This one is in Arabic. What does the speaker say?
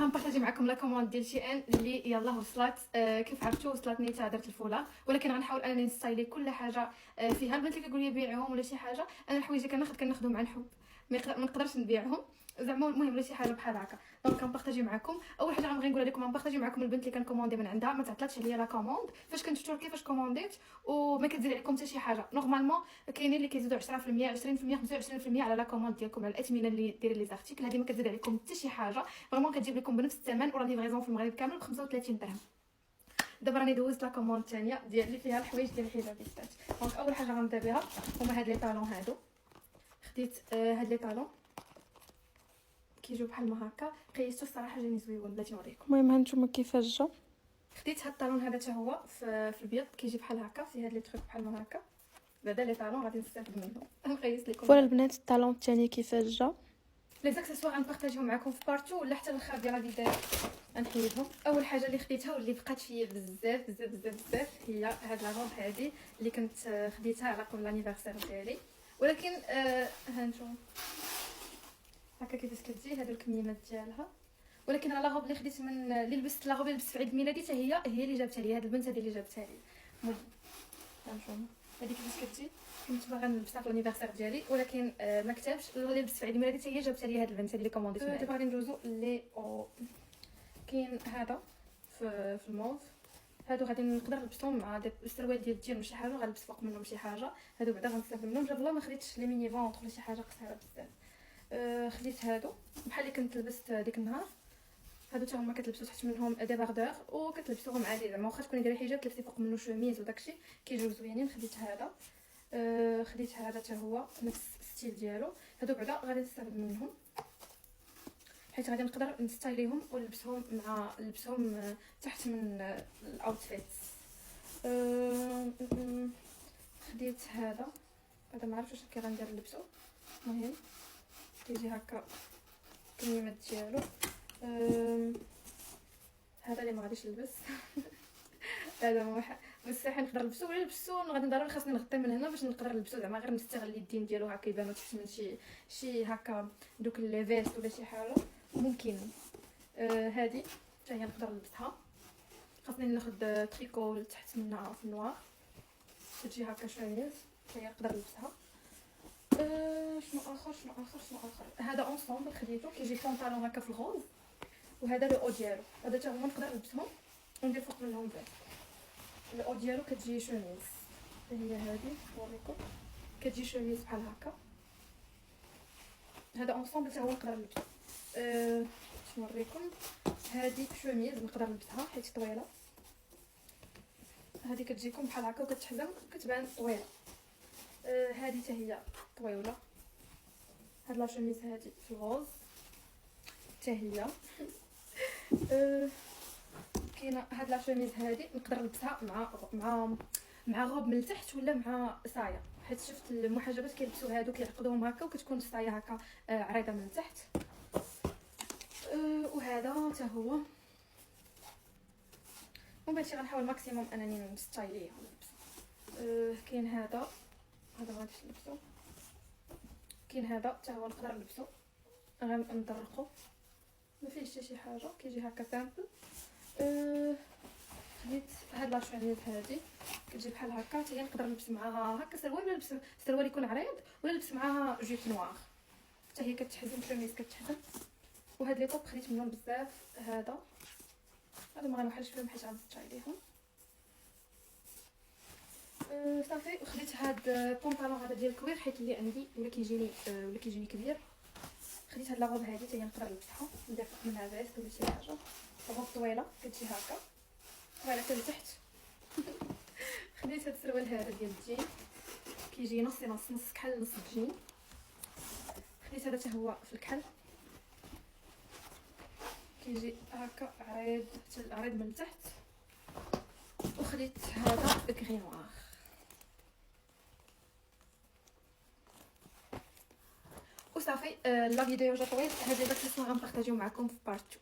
غنبارطاجي معكم لا كوموند ديال شي ان اللي يلاه وصلت. كيف عرفتوا وصلتني حتى درت الفولاغ، ولكن غنحاول انني نستايلي كل حاجه فيها. البنات اللي كيقولوا لي بيعهم ولا شي حاجه، انا الحوايج اللي كناخذهم عن حب، ما نقدرش نبيعهم زعما. المهم ولا شي حاجه بحال هكا، دونك كنبارطاجي معكم. اول حاجه غنبغي نقول لكم غنبارطاجي معكم البنت اللي كنكوموندي من عندها، ما تعطلاتش عليا لا كوموند فاش كنت في تركيا، فاش كومونديت وما كتزيد عليكم حتى شي حاجه. نورمالمون كاينين اللي كيزيدوا 10% 20% 25% على لا كوموند ديالكم، على الاثمنه اللي دايره لي زارتيكل. هذه ما كتزيد عليكم حتى شي حاجه، فريمون كتجيب لكم بنفس الثمن، وراه ليفريزون في المغرب كامل ب 35 درهم. دابا راني دوزت لا كوموند الثانيه ديال اللي فيها الحوايج ديال الحجابيات. دونك اول حاجه غنبدا بها هما هاد لي طالون هادو. خديت هاد لي طالون كيجيو بحال ما هكا، قيستو الصراحه جاني زويون، بلاتي نوريكم. المهم هانتوما كيفاش جا. خديت هاد الطالون هذا حتى هو في البيض، كيجي بحال هكا فيه هاد لي تروك بحال ما هكا. بعدا لي طالون غادي نستافد منهم. نقيس لكم فوالا البنات الطالون الثاني كيفاش جا. لي زاكسيسوار غنبارطاجيهم معكم في بارتو ولا حتى الاخر ديال غادي غنحيدهم. اول حاجه اللي خديتها واللي بقات فيا بزاف بزاف بزاف بزاف هي هاد لا روب هادي اللي كنت خديتها على قبل لانيفرسير ديالي، ولكن ها نتوما هكا كيفاش كتجي هادو الكميمات ديالها. ولكن لا روب اللي خديت من اللي لبست لا روب اللي لبست في عيد ميلادي حتى هي اللي جابتها لي، هاد البنت هذه اللي جابتها لي. المهم ها نتوما هذه كيفاش كتجي، كنت باغا نلبسها في الانيفرسير ديالي ولكن ما كتبش. اللي لبست في عيد ميلادي حتى هي جابتها لي هاد البنت هذه اللي كومونديت معايا. دابا غادي ندوزو لي كاين هذا في الموف. هادو غادي نقدر نلبسهم مع السروال ديال الجين وشي حاجه، غنلبس فوق منهم شي حاجه. هادو بعدا غنستافد منهم. جاب الله ما خديتش لي ميني فونطر ولا شي حاجه قصيره بزاف. خديت هادو بحال اللي كنت لبست ديك النهار. هادو حتى هما كتلبسوا تحت منهم ديباردور وكتلبسوهم عادي، زعما واخا تكوني دايره حجاب تلبسي فوق منه شوميز وداكشي كيجيو زوينين. خديت هذا. خديت هذا حتى هو نفس الستيل ديالو. هادو بعدا غادي نستافد منهم حيت غادي نقدر نستايليهم ونلبسهم تحت من الاوتفيتس. خديت هذا ما عرفتش واش كي غندير نلبسو. المهم كيجي هكا الكميمات ديالو. هذا اللي ما غاديش نلبس. هذا مستحيل نقدر نلبسو، ولا لبسو غادي ضروري خاصني نغطي من هنا باش نقدر نلبسو، زعما غير نستغل الدين ديالو هكا يبانو تحت من شي هكا دوك لي فيست ولا شي حاجه ممكن. هذه حتى هي نقدر نلبسها. خاصني ناخذ تريكو لتحت منها في النوار تجي هكا شويه، حتى هي نقدر نلبسها. شنو اخر هذا اونسومبل خديته كيجي بونطالون هكا في الغوز، وهذا لو او ديالو. هذا حتى هما نقدر نلبسهم وندير فوق منهم فيست. الاو ديالو كتجي شوميز، هي هذه نوريكم كتجي شوميز بحال هكا. هذا اونسومبل حتى هو نقدر نلبسو. نوريكم هذه شوميز نقدر نلبسها حيت طويله. هذه كتجيكم بحال هكا وكتحزم كتبان طويله. هذه حتى هي طويله. هاد لا شوميز هذه في الغوز حتى هي. كاينه هاد لا شوميز هذه نقدر نلبسها مع غوب من التحت ولا مع سايه، حيت شفت المحجبات كيلبسوا هادو كيعقدوهم هكا وكتكون السايه هكا عريضه من التحت. وهذا حتى هو. وباش غنحاول ماكسيموم انني نستايليه ونلبس. كاين هذا ما غاديش نلبسو. كاين هذا حتى هو نقدر نلبسو غنطرقو ما فيهش حتى شي حاجه، كيجي هكا سامبل. خديت هاد لا شوميز هادي كتجي بحال هكا، حتى هي نقدر نلبس معاها هكا سروال، ولا نلبس سروال يكون عريض، ولا نلبس معاها جيب نوار. حتى هي كتحزم شوميز كتحزم. وهاد لي طوب خديت منهم بزاف. هذا ما غنوحلش فيهم حيت غنستايليهم. صافي. وخديت هاد البونطالون هذا ديال الكوير حيت اللي عندي ولا كيجيني كبير. خديت هاد لا روب هذه حتى هي نقدر نلبسها ندير فوق منها فيست ولا شي حاجه. روب طويله كتجي هكا طويله حتى لتحت. خديت هاد السروال هذا ديال الجين كيجي نص كحل نص الجين. خديت هذا حتى هو في الكحل كيجي هكا عريض حتى العريض من التحت. وخديت هذا كري نوار. وصافي. لا فيديو جا طويل. هاد لي داكسيسوار غنبارطاجيو معكم في بارت 2.